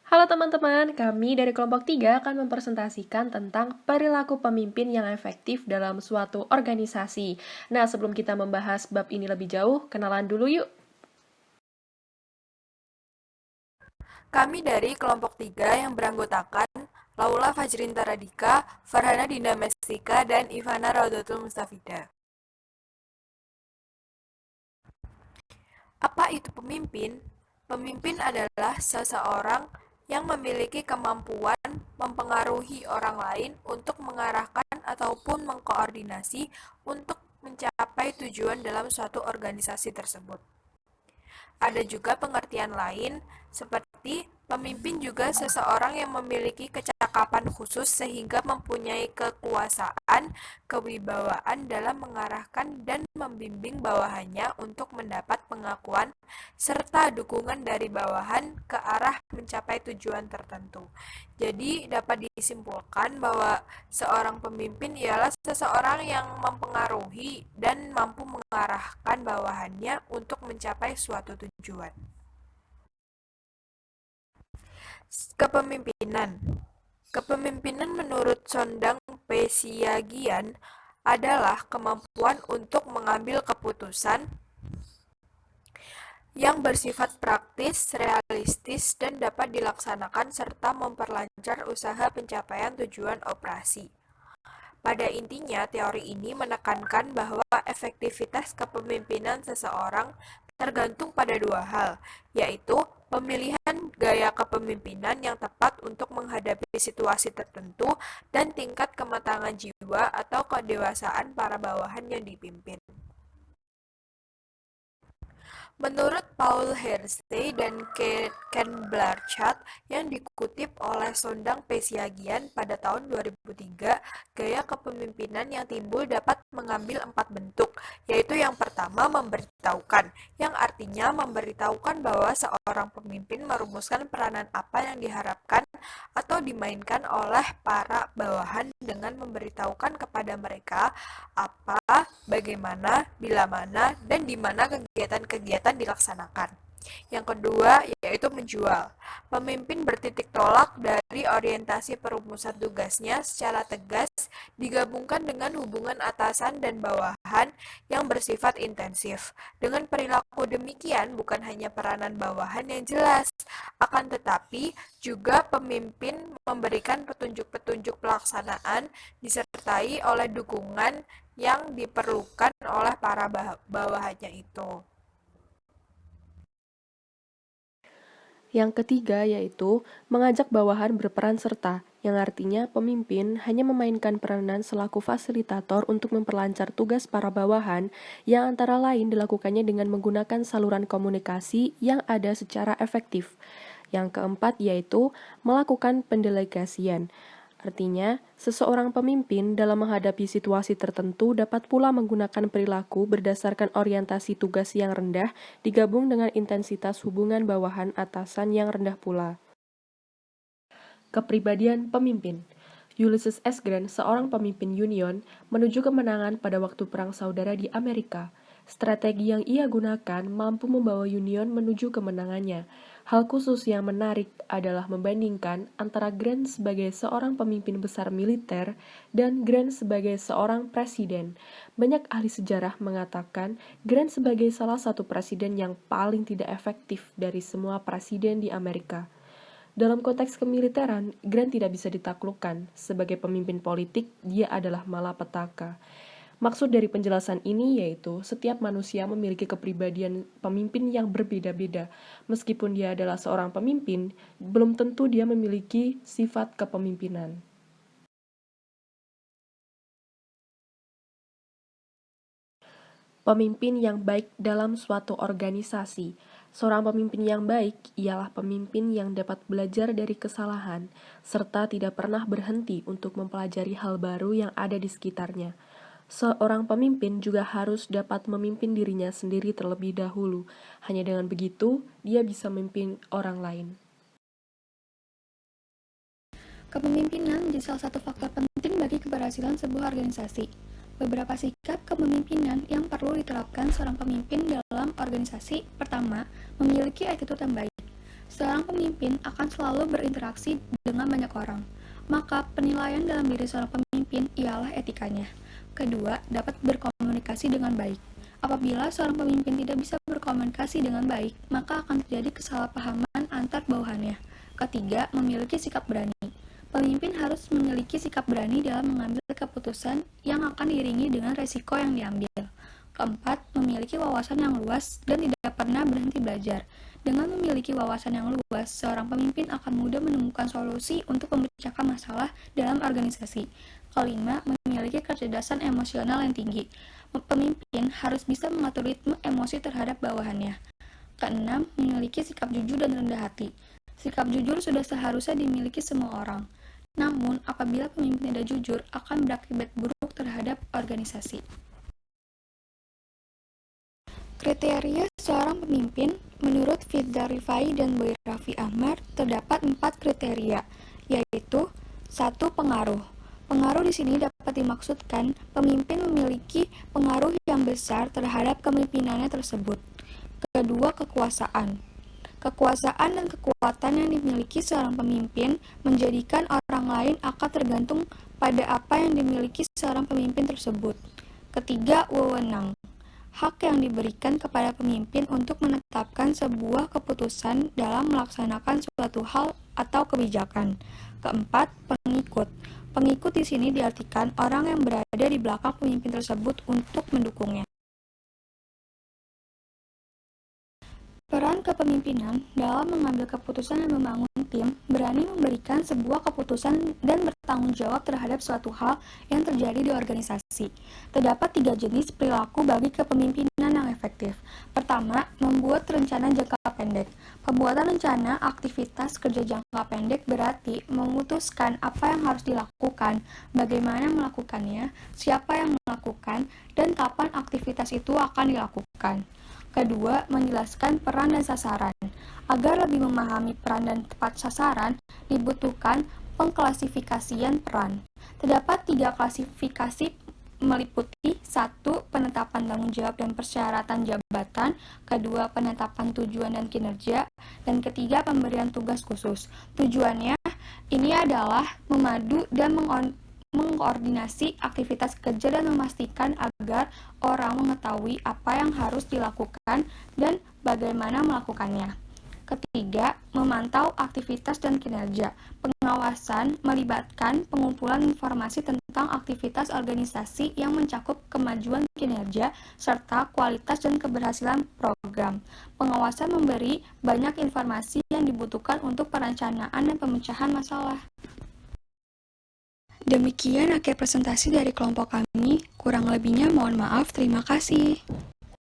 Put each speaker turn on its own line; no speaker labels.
Halo teman-teman, kami dari kelompok 3 akan mempresentasikan tentang perilaku pemimpin yang efektif dalam suatu organisasi. Nah, sebelum kita membahas bab ini lebih jauh, kenalan dulu yuk.
Kami dari kelompok 3 yang beranggotakan Laula Fajrin Taradika, Farhana Dinda Mestika, dan Ivana Raudatul Mustafida. Apa itu pemimpin? Pemimpin adalah seseorang yang memiliki kemampuan mempengaruhi orang lain untuk mengarahkan ataupun mengkoordinasi untuk mencapai tujuan dalam suatu organisasi tersebut. Ada juga pengertian lain, seperti pemimpin juga seseorang yang memiliki kecakapan khusus sehingga mempunyai kekuasaan, kewibawaan dalam mengarahkan dan membimbing bawahannya untuk mendapat pengakuan serta dukungan dari bawahan ke arah mencapai tujuan tertentu. Jadi dapat disimpulkan bahwa seorang pemimpin ialah seseorang yang mempengaruhi dan mampu mengarahkan bawahannya untuk mencapai suatu tujuan. Kepemimpinan. Kepemimpinan menurut Sondang P. Siagian adalah kemampuan untuk mengambil keputusan yang bersifat praktis, realistis, dan dapat dilaksanakan serta memperlancar usaha pencapaian tujuan operasi. Pada intinya, teori ini menekankan bahwa efektivitas kepemimpinan seseorang tergantung pada dua hal, yaitu pemilihan gaya kepemimpinan yang tepat untuk menghadapi situasi tertentu dan tingkat kematangan jiwa atau kedewasaan para bawahan yang dipimpin. Menurut Paul Hersey dan Ken Blanchard yang dikutip oleh Sondang Pesiagian pada tahun 2003, gaya kepemimpinan yang timbul dapat mengambil 4 bentuk, yaitu yang pertama memberitahukan, yang artinya memberitahukan bahwa seorang pemimpin merumuskan peranan apa yang diharapkan atau dimainkan oleh para bawahan dengan memberitahukan kepada mereka apa, bagaimana, bila mana, dan di mana kegiatan-kegiatan dilaksanakan. Yang kedua, yaitu menjual. Pemimpin bertitik tolak dari orientasi perumusan tugasnya secara tegas digabungkan dengan hubungan atasan dan bawahan yang bersifat intensif. Dengan perilaku demikian, bukan hanya peranan bawahan yang jelas, akan tetapi juga pemimpin memberikan petunjuk-petunjuk pelaksanaan disertai oleh dukungan yang diperlukan oleh para bawahannya itu.
Yang ketiga yaitu mengajak bawahan berperan serta, yang artinya pemimpin hanya memainkan peranan selaku fasilitator untuk memperlancar tugas para bawahan yang antara lain dilakukannya dengan menggunakan saluran komunikasi yang ada secara efektif. Yang keempat yaitu melakukan pendelegasian. Artinya, seseorang pemimpin dalam menghadapi situasi tertentu dapat pula menggunakan perilaku berdasarkan orientasi tugas yang rendah digabung dengan intensitas hubungan bawahan atasan yang rendah pula. Kepribadian pemimpin. Ulysses S. Grant, seorang pemimpin Union, menuju kemenangan pada waktu Perang Saudara di Amerika. Strategi yang ia gunakan mampu membawa Union menuju kemenangannya. Hal khusus yang menarik adalah membandingkan antara Grant sebagai seorang pemimpin besar militer dan Grant sebagai seorang presiden. Banyak ahli sejarah mengatakan Grant sebagai salah satu presiden yang paling tidak efektif dari semua presiden di Amerika. Dalam konteks kemiliteran, Grant tidak bisa ditaklukkan. Sebagai pemimpin politik, dia adalah malapetaka. Maksud dari penjelasan ini yaitu setiap manusia memiliki kepribadian pemimpin yang berbeda-beda. Meskipun dia adalah seorang pemimpin, belum tentu dia memiliki sifat kepemimpinan. Pemimpin yang baik dalam suatu organisasi. Seorang pemimpin yang baik ialah pemimpin yang dapat belajar dari kesalahan, serta tidak pernah berhenti untuk mempelajari hal baru yang ada di sekitarnya. Seorang pemimpin juga harus dapat memimpin dirinya sendiri terlebih dahulu. Hanya dengan begitu, dia bisa memimpin orang lain.
Kepemimpinan menjadi salah satu faktor penting bagi keberhasilan sebuah organisasi. Beberapa sikap kepemimpinan yang perlu diterapkan seorang pemimpin dalam organisasi. Pertama, memiliki attitude yang baik. Seorang pemimpin akan selalu berinteraksi dengan banyak orang, maka penilaian dalam diri seorang pemimpin ialah etikanya. Kedua, dapat berkomunikasi dengan baik. Apabila seorang pemimpin tidak bisa berkomunikasi dengan baik, maka akan terjadi kesalahpahaman antar bawahannya. Ketiga, memiliki sikap berani. Pemimpin harus memiliki sikap berani dalam mengambil keputusan yang akan diiringi dengan resiko yang diambil. Keempat, memiliki wawasan yang luas dan tidak pernah berhenti belajar. Dengan memiliki wawasan yang luas, seorang pemimpin akan mudah menemukan solusi untuk memecahkan masalah dalam organisasi. Kelima, memiliki kecerdasan emosional yang tinggi. Pemimpin harus bisa mengatur ritme emosi terhadap bawahannya. Keenam, memiliki sikap jujur dan rendah hati. Sikap jujur sudah seharusnya dimiliki semua orang. Namun, apabila pemimpin tidak jujur, akan berakibat buruk terhadap organisasi. Kriteria seorang pemimpin, menurut Firda Rifai dan Boy Raffi Ahmad, terdapat 4 kriteria, yaitu 1. Pengaruh. Pengaruh di sini dapat dimaksudkan pemimpin memiliki pengaruh yang besar terhadap kepemimpinannya tersebut. Kedua, kekuasaan. Kekuasaan dan kekuatan yang dimiliki seorang pemimpin menjadikan orang lain akan tergantung pada apa yang dimiliki seorang pemimpin tersebut. Ketiga, wewenang. Hak yang diberikan kepada pemimpin untuk menetapkan sebuah keputusan dalam melaksanakan suatu hal atau kebijakan. Keempat, pengikut. Pengikut di sini diartikan orang yang berada di belakang pemimpin tersebut untuk mendukungnya. Peran kepemimpinan dalam mengambil keputusan dan membangun tim berani memberikan sebuah keputusan dan bertanggung jawab terhadap suatu hal yang terjadi di organisasi. Terdapat 3 jenis perilaku bagi kepemimpinan yang efektif. Pertama, membuat rencana jangka pendek. Pembuatan rencana aktivitas kerja jangka pendek berarti memutuskan apa yang harus dilakukan, bagaimana melakukannya, siapa yang melakukan, dan kapan aktivitas itu akan dilakukan. Kedua, menjelaskan peran dan sasaran. Agar lebih memahami peran dan tepat sasaran, dibutuhkan pengklasifikasian peran. Terdapat 3 klasifikasi meliputi 1. Penetapan tanggung jawab dan persyaratan jabatan. Kedua, penetapan tujuan dan kinerja. Dan ketiga, pemberian tugas khusus. Tujuannya ini adalah memadu dan mengkoordinasi aktivitas kerja dan memastikan agar orang mengetahui apa yang harus dilakukan dan bagaimana melakukannya. Ketiga, memantau aktivitas dan kinerja. Pengawasan melibatkan pengumpulan informasi tentang aktivitas organisasi yang mencakup kemajuan kinerja serta kualitas dan keberhasilan program. Pengawasan memberi banyak informasi yang dibutuhkan untuk perencanaan dan pemecahan masalah. Demikian akhir presentasi dari kelompok kami. Kurang lebihnya mohon maaf. Terima kasih.